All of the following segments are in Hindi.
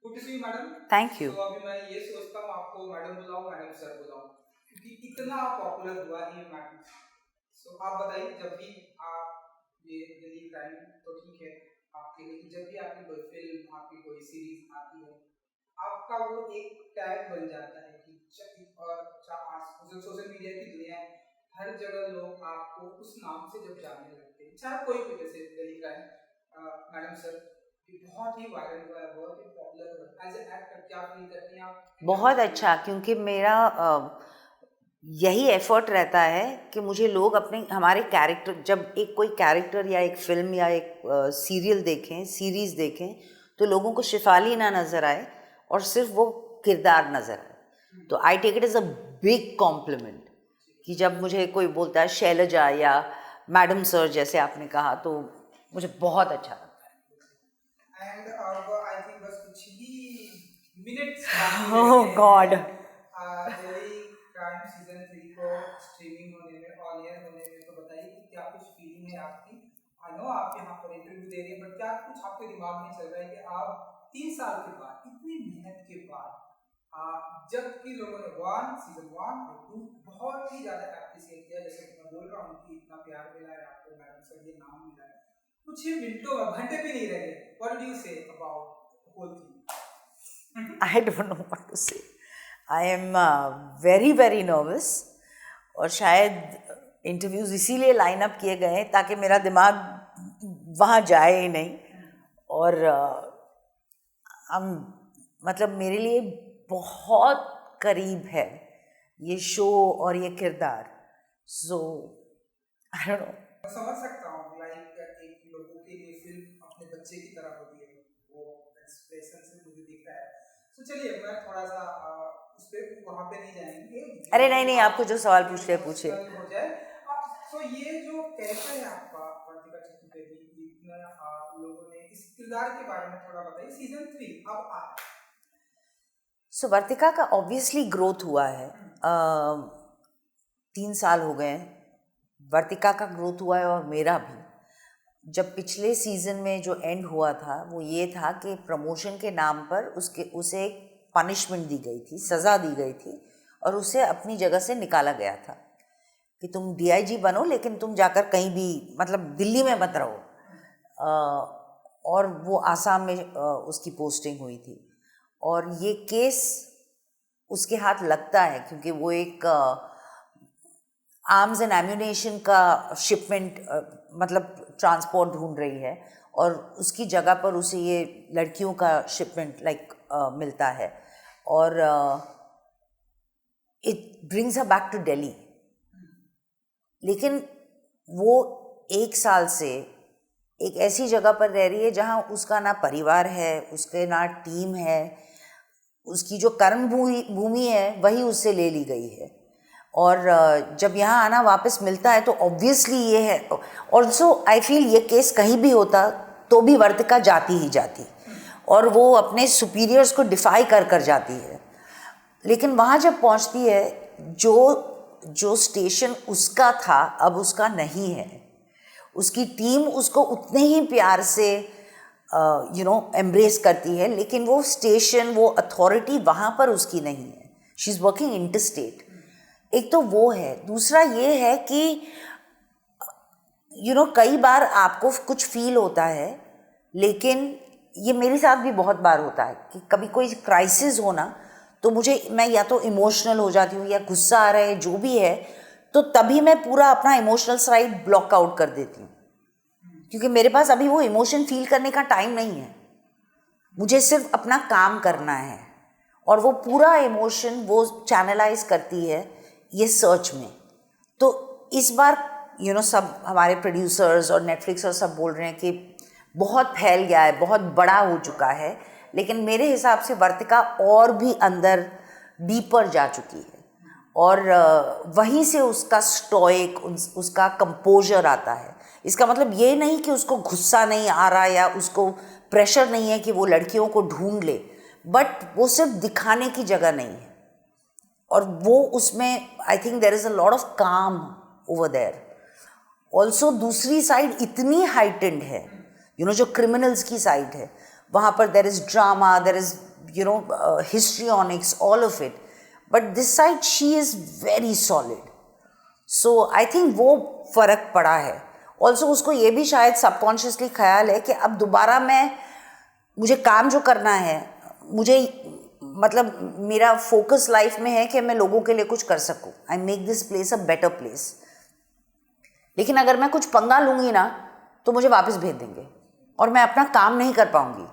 Good to see you madam. Thank you. तो अभी मैं ये सोचता हूँ आपको मैडम बुलाऊं मैडम सर बुलाऊं, क्योंकि इतना पॉपुलर हुआ ये मैडम। सो आप बताइए, जब भी आप ये दिल्ली क्राइम तो ठीक है आपके लिए, जब भी आपकी कोई फिल्म आपकी कोई सीरीज आती है आपका वो एक टैग बन जाता है कि और सोशल मीडिया की दुनिया है, हर जगह लोग आपको उस नाम से जब जानने लगते हैं, चाहे कोई भी, जैसे दिल्ली क्राइम मैडम सर बहुत ही वायरल हुआ है, बहुत ही पॉपुलर हुआ है। एज ए एक्टर क्या फील करती हैं आप? बहुत अच्छा, क्योंकि मेरा यही एफर्ट रहता है कि मुझे लोग अपने हमारे कैरेक्टर, जब एक कोई कैरेक्टर या एक फिल्म या एक सीरियल देखें, सीरीज़ देखें, तो लोगों को शिफाली ना नज़र आए और सिर्फ वो किरदार नज़र आए। तो I take it as a big compliment कि जब मुझे कोई बोलता है शैलजा या मैडम सर जैसे आपने कहा, तो मुझे बहुत अच्छा लगता है। एंड अब आई थिंक बस कुछ ही मिनट्स बाकी ओह गॉड, दिल्ली क्राइम सीजन 3 को स्ट्रीमिंग होने में, ऑन एयर होने में, तो बताइए कि क्या कुछ फीलिंग है आपकी? आई नो आप यहाँ पर इंटरव्यू दे रही हैं, बट क्या कुछ आपके दिमाग में चल रहा है कि आप 3 साल के बाद, इतनी मेहनत के बाद, जबकि लोगों ने सीजन 1 और 2 बहुत ही ज़्यादा एप्रिशिएट किया, जैसे कि मैं बोल रहा हूँ कि इतना प्यार मिला है आपको, मैडम सर ये नाम मिला है, कुछ ही मिनटों में, घंटे भी नहीं रह गए। What do you say about whole thing? I don't know what to say. I am very very nervous, और शायद इंटरव्यूज़ इसीलिए लाइन अप किए गए हैं ताकि मेरा दिमाग वहाँ जाए ही नहीं। और हम मतलब मेरे लिए बहुत करीब है ये शो और ये किरदार। सो आई डोंट नो। समझ सकता हूँ, लाइक एक लोगों के लिए फिल्म अपने बच्चे की तरह होती है, वो एक्सप्रेशन से मुझे दिखता है। तो चलिए मैं थोड़ा सा उस पे वहाँ पे नहीं जाएंगे। अरे नहीं, आपको जो सवाल पूछते हैं पूछिए। हो जाए। तो ये जो कैरेक्टर है आपका वर्तिका चतुर्वेदी, इतना लोगों ने इस किरदार के बारे में थोड़ा बताइए। सीजन 3 अब आ, सो वर्तिका का ऑब्वियसली ग्रोथ हुआ है। 3 साल हो गए हैं, वर्तिका का ग्रोथ हुआ है और मेरा भी। जब पिछले सीज़न में जो एंड हुआ था वो ये था कि प्रमोशन के नाम पर उसे एक पनिशमेंट दी गई थी, सज़ा दी गई थी, और उसे अपनी जगह से निकाला गया था कि तुम डीआईजी बनो, लेकिन तुम जाकर कहीं भी, मतलब दिल्ली में मत रहो। और वो आसाम में उसकी पोस्टिंग हुई थी, और ये केस उसके हाथ लगता है क्योंकि वो एक आर्म्स एंड एम्यूनेशन का शिपमेंट, मतलब ट्रांसपोर्ट ढूंढ रही है, और उसकी जगह पर उसे ये लड़कियों का शिपमेंट मिलता है, और it brings her back to Delhi. लेकिन वो 1 साल से एक ऐसी जगह पर रह रही है जहाँ उसका ना परिवार है, उसके ना टीम है, उसकी जो कर्म भूमि है वही उससे ले ली गई है। और जब यहाँ आना वापस मिलता है तो ऑब्वियसली ये है। ऑल्सो आई फील ये केस कहीं भी होता तो भी वर्तिका जाती ही जाती, और वो अपने सुपीरियर्स को डिफाई कर जाती है। लेकिन वहाँ जब पहुँचती है, जो स्टेशन उसका था अब उसका नहीं है। उसकी टीम उसको उतने ही प्यार से एम्ब्रेस करती है, लेकिन वो स्टेशन, वो अथॉरिटी वहाँ पर उसकी नहीं है। She is working interstate. एक तो वो है। दूसरा ये है कि कई बार आपको कुछ फील होता है, लेकिन ये मेरे साथ भी बहुत बार होता है कि कभी कोई क्राइसिस हो ना, तो मैं या तो इमोशनल हो जाती हूँ या गुस्सा आ रहा है, जो भी है, तो तभी मैं पूरा अपना इमोशनल साइड ब्लॉक आउट कर देती हूँ, क्योंकि मेरे पास अभी वो इमोशन फील करने का टाइम नहीं है। मुझे सिर्फ अपना काम करना है, और वो पूरा इमोशन वो चैनलाइज करती है ये सर्च में। तो इस बार सब हमारे प्रोड्यूसर्स और नेटफ्लिक्स और सब बोल रहे हैं कि बहुत फैल गया है, बहुत बड़ा हो चुका है, लेकिन मेरे हिसाब से वर्तिका और भी अंदर डीपर जा चुकी है, और वहीं से उसका स्टोइक, उसका कंपोजर आता है। इसका मतलब ये नहीं कि उसको गुस्सा नहीं आ रहा या उसको प्रेशर नहीं है कि वो लड़कियों को ढूंढ ले, बट वो सिर्फ दिखाने की जगह नहीं है, और वो उसमें I think there is a lot of काम ओवर देयर। ऑल्सो दूसरी साइड इतनी हाइटेंड है, जो क्रिमिनल्स की साइड है, वहाँ पर there is drama, there is histrionics, all of it. But this side, she is very solid. So I think वो फ़र्क पड़ा है. ऑल्सो उसको ये भी शायद सबकॉन्शियसली ख्याल है कि अब दोबारा मुझे काम जो करना है, मुझे मतलब मेरा फोकस लाइफ में है कि मैं लोगों के लिए कुछ कर सकूं. I make this place a better place. लेकिन अगर मैं कुछ पंगा लूँगी ना तो मुझे वापस भेज देंगे और मैं अपना काम नहीं कर पाऊँगी.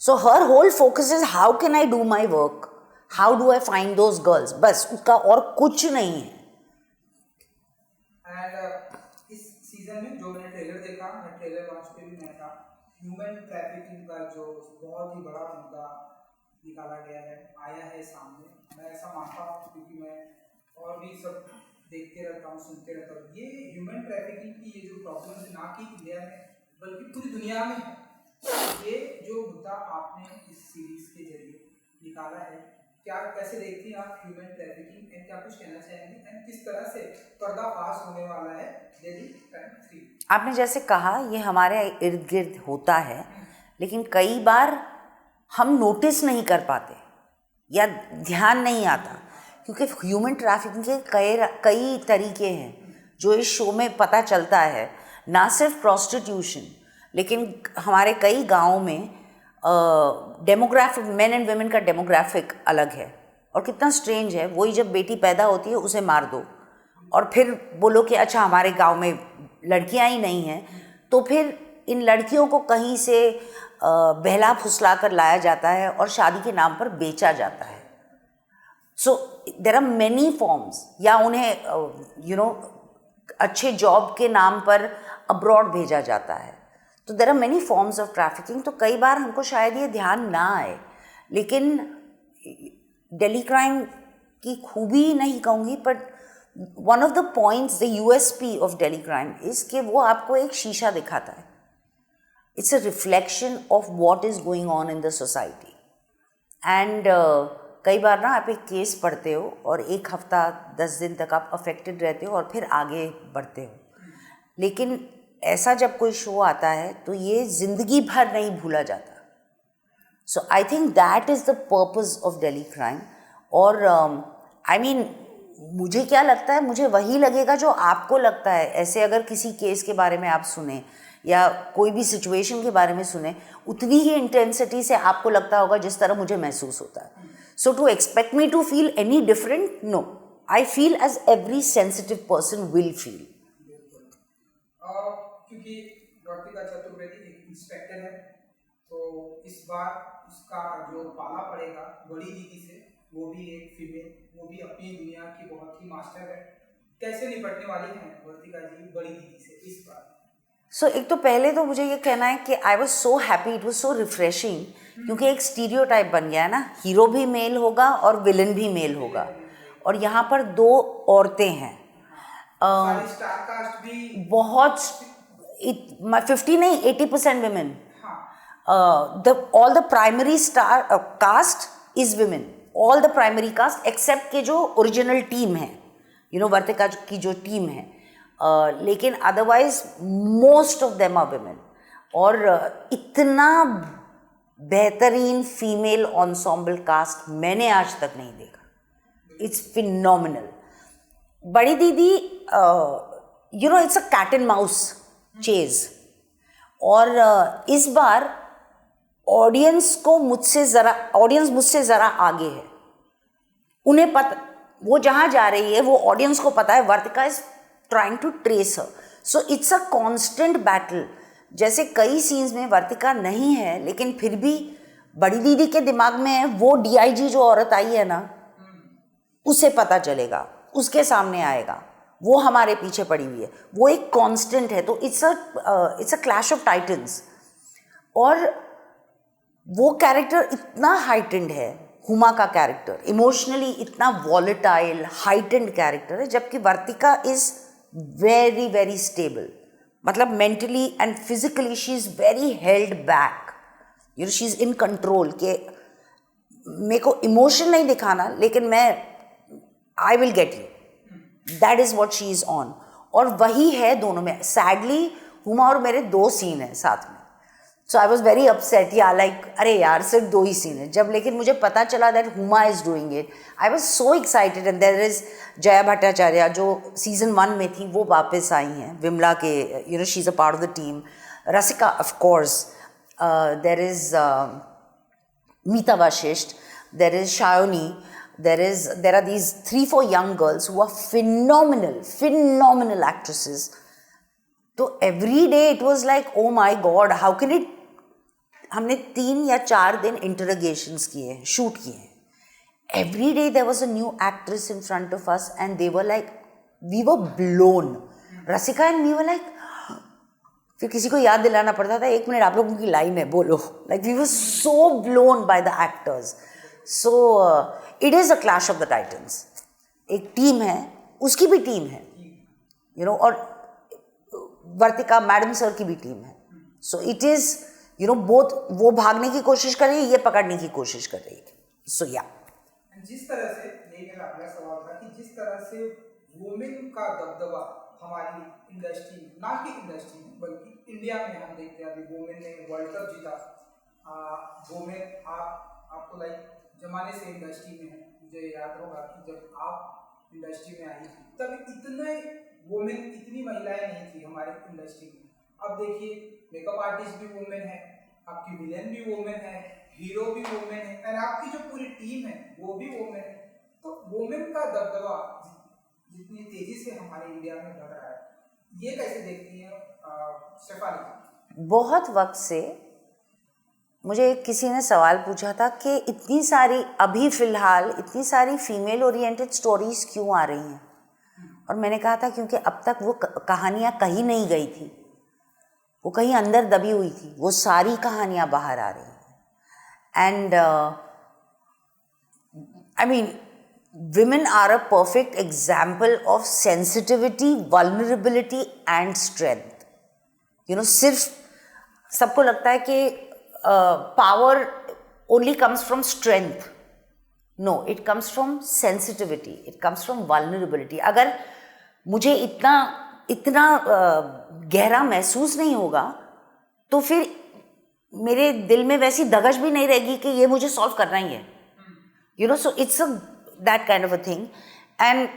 So her whole focus is how can I do my work, how do I find those girls, बस उसका और कुछ नहीं है. इस सीजन में जो मैंने ट्रेलर देखा, मैं ट्रेलर लॉन्च पे भी मैं था, ह्यूमन ट्रैफिकिंग का जो बहुत ही बड़ा मुद्दा निकाला गया है, आया है सामने. मैं ऐसा मानता हूँ क्योंकि मैं और भी सब देखते रहता हूँ, सुनते रहता हूँ. ये ह्यूमन ट्रैफिकिंग की ये जो प्रॉब्लम है ना कि इंडिया में बल्कि पूरी दुनिया में है. ये जो मुद्दा आपने इस सीरीज के जरिए निकाला है, क्या कैसे देखती हैं आप ह्यूमन ट्रैफिकिंग एंड क्या कुछ कहना चाहेंगे एंड किस तरह से पर्दाफाश होने वाला है डेली क्राइम 3? आपने जैसे कहा ये हमारे इर्द गिर्द होता है, लेकिन कई बार हम नोटिस नहीं कर पाते या ध्यान नहीं आता, क्योंकि ह्यूमन ट्रैफिकिंग के कई तरीके हैं जो इस शो में पता चलता है. ना सिर्फ प्रोस्टिट्यूशन, लेकिन हमारे कई गाँव में डेमोग्राफिक, मेन एंड वुमेन का डेमोग्राफिक अलग है. और कितना स्ट्रेंज है, वही जब बेटी पैदा होती है उसे मार दो और फिर बोलो कि अच्छा हमारे गांव में लड़कियां ही नहीं हैं, तो फिर इन लड़कियों को कहीं से बहला फुसला कर लाया जाता है और शादी के नाम पर बेचा जाता है. So there are many forms. या उन्हें अच्छे जॉब के नाम पर अब्रॉड भेजा जाता है. तो there are many forms of trafficking. तो कई बार हमको शायद ये ध्यान ना आए, लेकिन दिल्ली क्राइम की खूबी नहीं कहूँगी, but one of the points, the USP of Delhi crime is कि वो आपको एक शीशा दिखाता है. It's a reflection of what is going on in the society. And कई बार ना आप एक केस पढ़ते हो और एक हफ्ता 10 दिन तक आप अफेक्टेड रहते हो और फिर आगे बढ़ते हो. लेकिन ऐसा जब कोई शो आता है तो ये ज़िंदगी भर नहीं भूला जाता. So I think that is the purpose of Delhi crime. और आई मीन मुझे क्या लगता है, मुझे वही लगेगा जो आपको लगता है. ऐसे अगर किसी केस के बारे में आप सुने या कोई भी सिचुएशन के बारे में सुने, उतनी ही इंटेंसिटी से आपको लगता होगा जिस तरह मुझे महसूस होता है. So to expect me to feel any different, no. I feel as every sensitive person will feel. क्योंकि वर्तिका चतुर्वेदी एक इंस्पेक्टर है, तो इस बार उसका जो पाला पड़ेगा बड़ी दीदी से, वो भी एक फीमेल, वो भी अपनी दुनिया की बहुत ही मास्टर है. कैसे निपटने वाली हैं वर्तिका जी बड़ी दीदी से इस बार? सो एक तो पहले तो मुझे ये कहना है कि आई was so happy, it was so refreshing, क्योंकि एक स्टीरियोटाइप बन गया है ना, हीरो भी मेल होगा और विलन भी मेल होगा. और यहाँ पर 2 औरतें हैं. स्टार कास्ट भी बहुत 50 नहीं 80% women. All the primary star cast is women. All the primary cast except के जो ओरिजिनल टीम है, वर्तिका की जो टीम है, लेकिन otherwise most of them are women. और इतना बेहतरीन फीमेल ensemble कास्ट मैंने आज तक नहीं देखा. It's phenomenal. बड़ी दीदी it's a cat and mouse chase. और इस बार ऑडियंस मुझसे ज़रा आगे है. उन्हें पता, वो जहाँ जा रही है वो ऑडियंस को पता है Vartika is trying to trace her. So it's a constant battle. जैसे कई सीन्स में वर्तिका नहीं है, लेकिन फिर भी बड़ी दीदी के दिमाग में है वो DIG जो औरत आई है ना, उसे पता चलेगा, उसके सामने आएगा, वो हमारे पीछे पड़ी हुई है, वो एक कांस्टेंट है. तो it's a clash of titans. और वो कैरेक्टर इतना हाइटेंड है, हुमा का कैरेक्टर इमोशनली इतना वॉलेटाइल हाइटेंड कैरेक्टर है, जबकि वर्तिका इज़ वेरी वेरी स्टेबल. मतलब mentally and physically she is very held back. She is in control. के मेरे को इमोशन नहीं दिखाना, लेकिन मैं I will get you. That is what she is on. और वही है दोनों में. सैडली हुमा और मेरे 2 सीन हैं साथ में. सो आई वॉज वेरी अपसेट, या लाइक अरे यार सिर्फ 2 ही सीन है जब, लेकिन मुझे पता चला that Huma is doing it, I was so excited. And there is Jaya Bhattacharya जो सीजन 1 में थी, वो वापस आई हैं विमला के, you know she is a part of the team. Rasika of course, there is Meeta Vashisht, there is Shayoni, there are these 3-4 young girls who are phenomenal actresses. So every day it was like, oh my God, how can it? हमने 3 या 4 दिन interrogations किए हैं, shoot किए हैं. Every day there was a new actress in front of us and they were like, we were blown. Rasika and me were like, फिर किसी को याद दिलाना पड़ता था, 1 मिनट आप लोगों की लाइन है बोलो. Like we were so blown by the actors. So it is a clash of the titans. एक टीम है, उसकी भी टीम है, यू नो, और वर्तिका मैडम सर की भी टीम है. सो it is, you know, both. वो भागने की कोशिश कर रही है, ये पकड़ने की कोशिश कर रही है. सो या जिस तरह से, ये मेरा अगला सवाल था कि जिस तरह से वुमेन का दबदबा हमारी इंडस्ट्री, ना कि इंडस्ट्री में बल्कि इंडिया में हम देखते हैं, अभी वुमेन ने वर्ल्ड कप जीता. वुमेन आपको लाइक जमाने से इंडस्ट्री में है. मुझे याद होगा कि जब आप इंडस्ट्री में आई तब इतने वुमेन, इतनी महिलाएं नहीं थी हमारे इंडस्ट्री में. अब देखिए मेकअप आर्टिस्ट भी वुमेन है, आपकी विलेन भी वुमेन है, हीरो भी वुमेन है, एंड आपकी जो पूरी टीम है वो भी वुमेन है. तो वुमेन का दबदबा जितनी तेजी से हमारे इंडिया में बढ़ रहा है, ये कैसे देखती हैं शेफाली? बहुत वक्त से मुझे किसी ने सवाल पूछा था कि इतनी सारी, अभी फ़िलहाल इतनी सारी फीमेल ओरिएंटेड स्टोरीज़ क्यों आ रही हैं. और मैंने कहा था क्योंकि अब तक वो कहानियाँ कहीं नहीं गई थी, वो कहीं अंदर दबी हुई थी. वो सारी कहानियाँ बाहर आ रही हैं. And I mean women are a perfect example of sensitivity, vulnerability and strength. You know, सिर्फ सबको लगता है कि power only comes from strength. No, it comes from sensitivity. It comes from vulnerability. अगर मुझे इतना गहरा महसूस नहीं होगा तो फिर मेरे दिल में वैसी दगश भी नहीं रहेगी कि ये मुझे सॉल्व करना ही है. You know, so it's that kind of a thing, and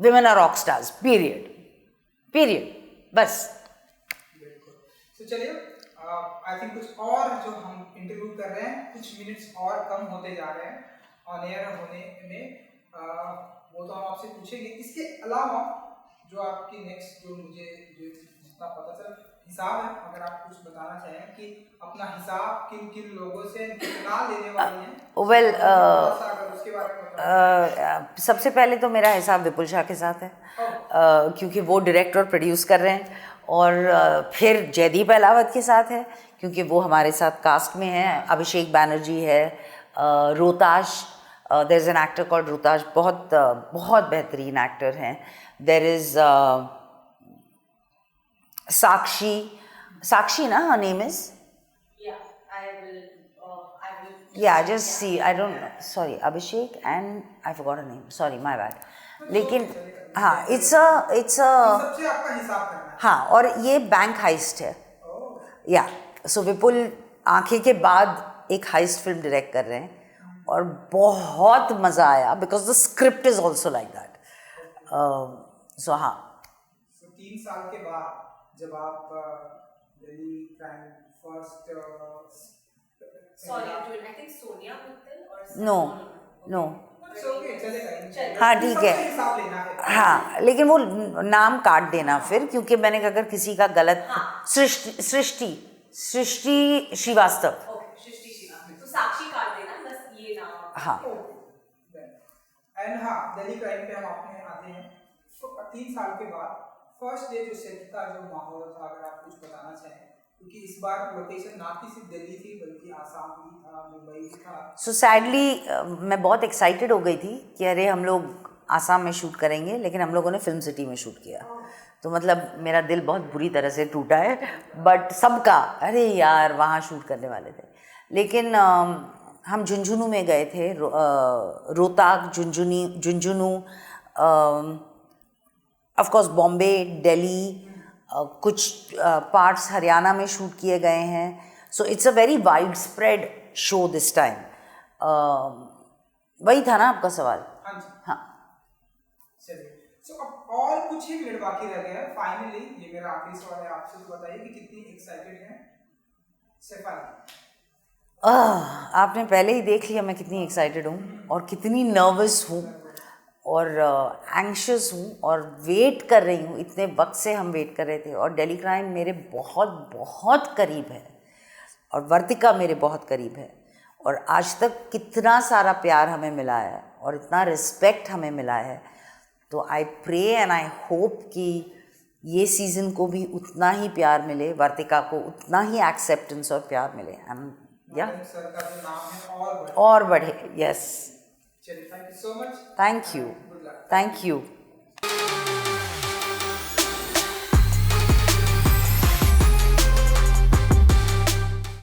women are rock stars, period. बस. तो चलिए, आई थिंक कुछ और जो हम इंटरव्यू कर रहे हैं, कुछ मिनट्स और कम होते जा रहे हैं ऑन एयर होने में, वो तो हम आपसे पूछेंगे. इसके अलावा जो आपकी नेक्स्ट, जो मुझे जितना पता चला हिसाब है, अगर आप कुछ बताना चाहें कि अपना हिसाब किन किन लोगों से कितना लेने वाले हैं. वेल, उसके बारे में सबसे पहले तो मेरा हिसाब विपुल शाह के साथ है, क्योंकि वो डायरेक्टर और प्रोड्यूस कर रहे हैं. और फिर जयदीप अहलावत के साथ है क्योंकि वो हमारे साथ कास्ट में है. अभिषेक बैनर्जी है, Rohtash, there is an actor called Rohtash, बहुत बेहतरीन एक्टर हैं. There is Sakshi, na, her name is? Yeah, I will. Yeah, just see, I don't know, sorry, Abhishek and I forgot her name, sorry, my bad. लेकिन हाँ, it's a सबसे आपका हिसाब करना है. हाँ, और ये बैंक हाइस्ट है. या सो विपुल आंखें के बाद एक हाइस्ट फिल्म डायरेक्ट कर रहे हैं और बहुत मज़ा आया because the script is also like that. So हाँ, 3 साल के बाद जब आप Delhi crime first, Sorry, I think Sonia Mittal or no okay चलेगा. हाँ ठीक है. हिसाब लेना है. हाँ, लेकिन वो नाम काट देना फिर, क्योंकि मैंने अगर किसी का गलत. सृष्टि श्रीवास्तव. Okay, सृष्टि श्रीवास्तव. तो साक्षी काट देना, बस ये नाम. हाँ. एंड हाँ, दिल्ली क्राइम पे हम आपने आते हैं. 3 साल के बाद फर्स्ट डे जो सेट का जो माहौल था, अगर आप कुछ बताना चाहें, क्योंकि इस बार लोकेशन ना कि सिर्फ दिल्ली थी बल्कि आसाम भी था, मुंबई भी था. सो सैडली मैं बहुत एक्साइटेड हो गई थी कि अरे हम लोग आसाम में शूट करेंगे, लेकिन हम लोगों ने फिल्म सिटी में शूट किया. तो मतलब मेरा दिल बहुत बुरी तरह से टूटा है. बट सबका अरे यार वहाँ शूट करने वाले थे. लेकिन हम झुंझुनू में गए थे, रोहतक, झुंझुनू, ऑफ कोर्स बॉम्बे, दिल्ली, कुछ पार्ट्स हरियाणा में शूट किए गए हैं. सो it's a very wide spread show this time. वही था ना आपका सवाल? हाँ जी. हाँ. चलिए, सो अब और कुछ ही मिनट बाकी रह गए हैं. फाइनली ये मेरा आखिरी सवाल है आपसे, तो बताइए कि कितनी एक्साइटेड हैं शेफाली? आपने पहले ही देख लिया मैं कितनी एक्साइटेड हूँ और कितनी नर्वस हूँ और एंग्शियस हूँ और वेट कर रही हूँ. इतने वक्त से हम वेट कर रहे थे और डेली क्राइम मेरे बहुत बहुत करीब है और वर्तिका मेरे बहुत करीब है और आज तक कितना सारा प्यार हमें मिला है और इतना रिस्पेक्ट हमें मिला है. तो I pray and I hope कि ये सीज़न को भी उतना ही प्यार मिले, वर्तिका को उतना ही एक्सेप्टेंस और प्यार मिले. या सर का जो नाम है और बढ़े. यस. चलिए, thank you so much. Thank you. Good luck. Thank you.